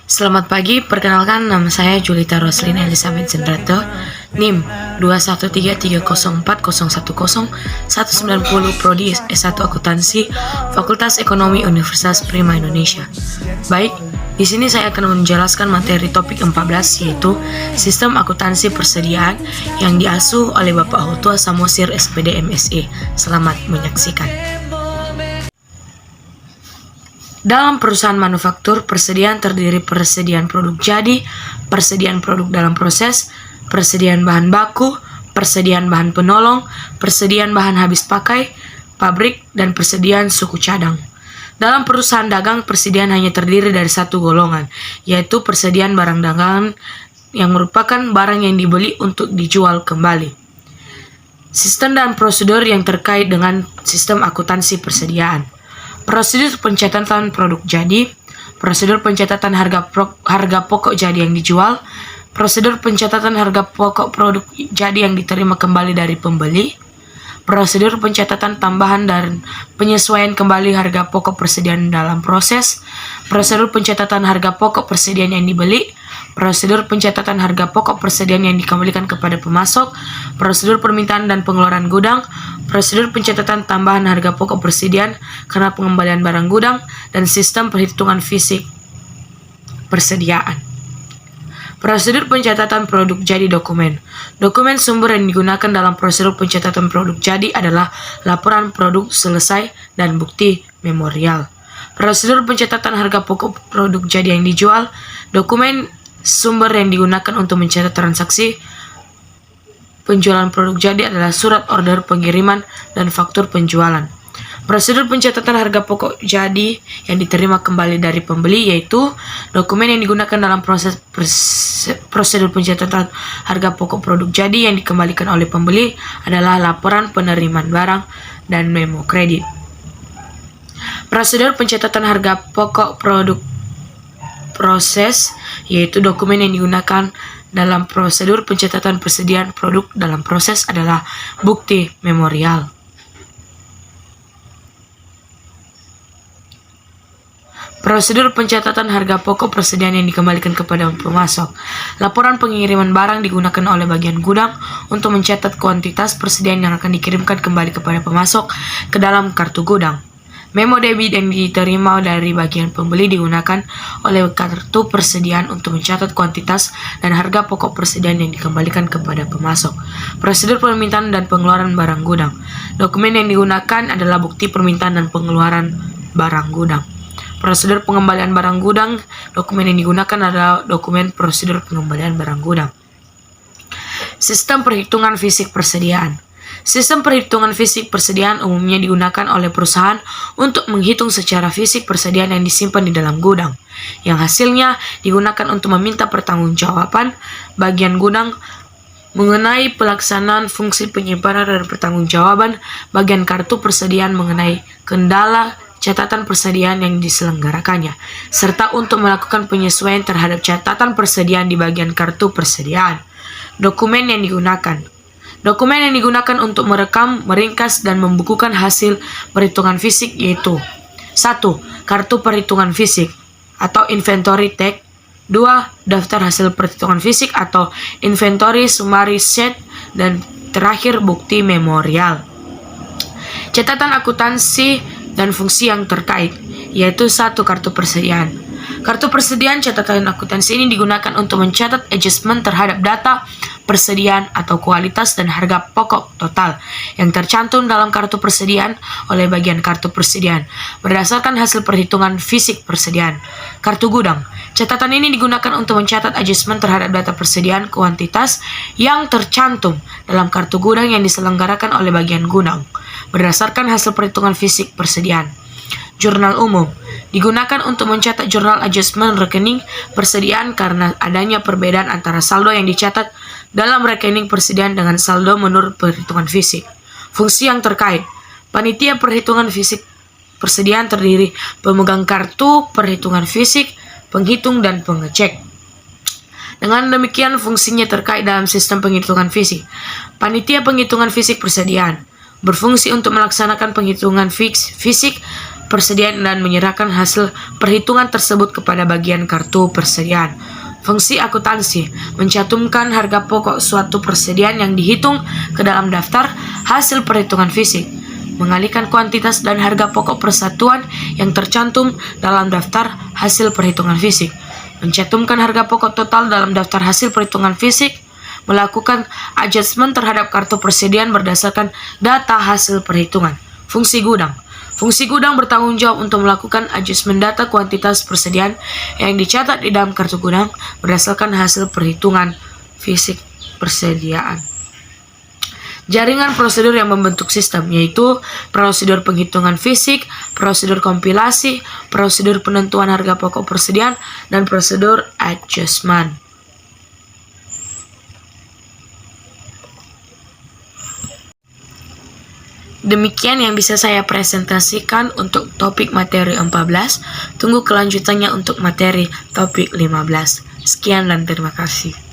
Selamat pagi, perkenalkan nama saya Julita Roslin Elizabeth Zendrato, NIM 213304010 Prodi S1 Akuntansi, Fakultas Ekonomi Universitas Prima Indonesia. Baik, di sini saya akan menjelaskan materi topik 14 yaitu Sistem Akuntansi Persediaan yang diasuh oleh Bapak Hutua Samosir SPD MSE. Selamat menyaksikan. Dalam perusahaan manufaktur, persediaan terdiri persediaan produk jadi, persediaan produk dalam proses, persediaan bahan baku, persediaan bahan penolong, persediaan bahan habis pakai, pabrik, dan persediaan suku cadang. Dalam perusahaan dagang, persediaan hanya terdiri dari satu golongan, yaitu persediaan barang dagangan yang merupakan barang yang dibeli untuk dijual kembali. Sistem dan prosedur yang terkait dengan sistem akuntansi persediaan. Prosedur pencatatan produk jadi, prosedur pencatatan harga pokok jadi yang dijual, prosedur pencatatan harga pokok produk jadi yang diterima kembali dari pembeli, prosedur pencatatan tambahan dan penyesuaian kembali harga pokok persediaan dalam proses, prosedur pencatatan harga pokok persediaan yang dibeli, prosedur pencatatan harga pokok persediaan yang dikembalikan kepada pemasok, prosedur permintaan dan pengeluaran gudang, prosedur pencatatan tambahan harga pokok persediaan karena pengembalian barang gudang, dan sistem perhitungan fisik persediaan. Prosedur pencatatan produk jadi dokumen. Dokumen sumber yang digunakan dalam prosedur pencatatan produk jadi adalah laporan produk selesai dan bukti memorial. Prosedur pencatatan harga pokok produk jadi yang dijual. Dokumen sumber yang digunakan untuk mencatat transaksi penjualan produk jadi adalah surat order pengiriman dan faktur penjualan. Prosedur pencatatan harga pokok jadi yang diterima kembali dari pembeli yaitu dokumen yang digunakan dalam prosedur pencatatan harga pokok produk jadi yang dikembalikan oleh pembeli adalah laporan penerimaan barang dan memo kredit. Prosedur pencatatan harga pokok produk proses yaitu dokumen yang digunakan dalam prosedur pencatatan persediaan produk dalam proses adalah bukti memorial. Prosedur pencatatan harga pokok persediaan yang dikembalikan kepada pemasok. Laporan pengiriman barang digunakan oleh bagian gudang untuk mencatat kuantitas persediaan yang akan dikirimkan kembali kepada pemasok ke dalam kartu gudang. Memo debit yang diterima dari bagian pembeli digunakan oleh kartu persediaan untuk mencatat kuantitas dan harga pokok persediaan yang dikembalikan kepada pemasok. Prosedur permintaan dan pengeluaran barang gudang. Dokumen yang digunakan adalah bukti permintaan dan pengeluaran barang gudang. Prosedur pengembalian barang gudang. Dokumen yang digunakan adalah dokumen prosedur pengembalian barang gudang. Sistem perhitungan fisik persediaan. Sistem perhitungan fisik persediaan umumnya digunakan oleh perusahaan untuk menghitung secara fisik persediaan yang disimpan di dalam gudang, yang hasilnya digunakan untuk meminta pertanggungjawaban bagian gudang mengenai pelaksanaan fungsi penyimpanan dan pertanggungjawaban bagian kartu persediaan mengenai kendala catatan persediaan yang diselenggarakannya, serta untuk melakukan penyesuaian terhadap catatan persediaan di bagian kartu persediaan. Dokumen yang digunakan. Dokumen yang digunakan untuk merekam, meringkas, dan membukukan hasil perhitungan fisik yaitu 1. Kartu perhitungan fisik atau inventory tag. 2. Daftar hasil perhitungan fisik atau inventory summary sheet. Dan terakhir bukti memorial. Catatan akuntansi dan fungsi yang terkait yaitu 1. Kartu persediaan. Kartu persediaan catatan akuntansi ini digunakan untuk mencatat adjustment terhadap data persediaan atau kualitas dan harga pokok total yang tercantum dalam kartu persediaan oleh bagian kartu persediaan berdasarkan hasil perhitungan fisik persediaan. Kartu gudang. Catatan ini digunakan untuk mencatat adjustment terhadap data persediaan kuantitas yang tercantum dalam kartu gudang yang diselenggarakan oleh bagian gudang berdasarkan hasil perhitungan fisik persediaan. Jurnal umum digunakan untuk mencatat jurnal adjustment rekening persediaan karena adanya perbedaan antara saldo yang dicatat dalam rekening persediaan dengan saldo menurut perhitungan fisik. Fungsi yang terkait. Panitia perhitungan fisik persediaan terdiri pemegang kartu perhitungan fisik, penghitung, dan pengecek. Dengan demikian fungsinya terkait dalam sistem penghitungan fisik. Panitia penghitungan fisik persediaan berfungsi untuk melaksanakan penghitungan fisik persediaan dan menyerahkan hasil perhitungan tersebut kepada bagian kartu persediaan. Fungsi akuntansi mencantumkan harga pokok suatu persediaan yang dihitung ke dalam daftar hasil perhitungan fisik, mengalihkan kuantitas dan harga pokok persatuan yang tercantum dalam daftar hasil perhitungan fisik, mencantumkan harga pokok total dalam daftar hasil perhitungan fisik, melakukan adjustment terhadap kartu persediaan berdasarkan data hasil perhitungan. Fungsi gudang. Fungsi gudang bertanggung jawab untuk melakukan adjustment data kuantitas persediaan yang dicatat di dalam kartu gudang berdasarkan hasil perhitungan fisik persediaan. Jaringan prosedur yang membentuk sistem, yaitu prosedur penghitungan fisik, prosedur kompilasi, prosedur penentuan harga pokok persediaan, dan prosedur adjustment. Demikian yang bisa saya presentasikan untuk topik materi 14. Tunggu kelanjutannya untuk materi topik 15. Sekian dan terima kasih.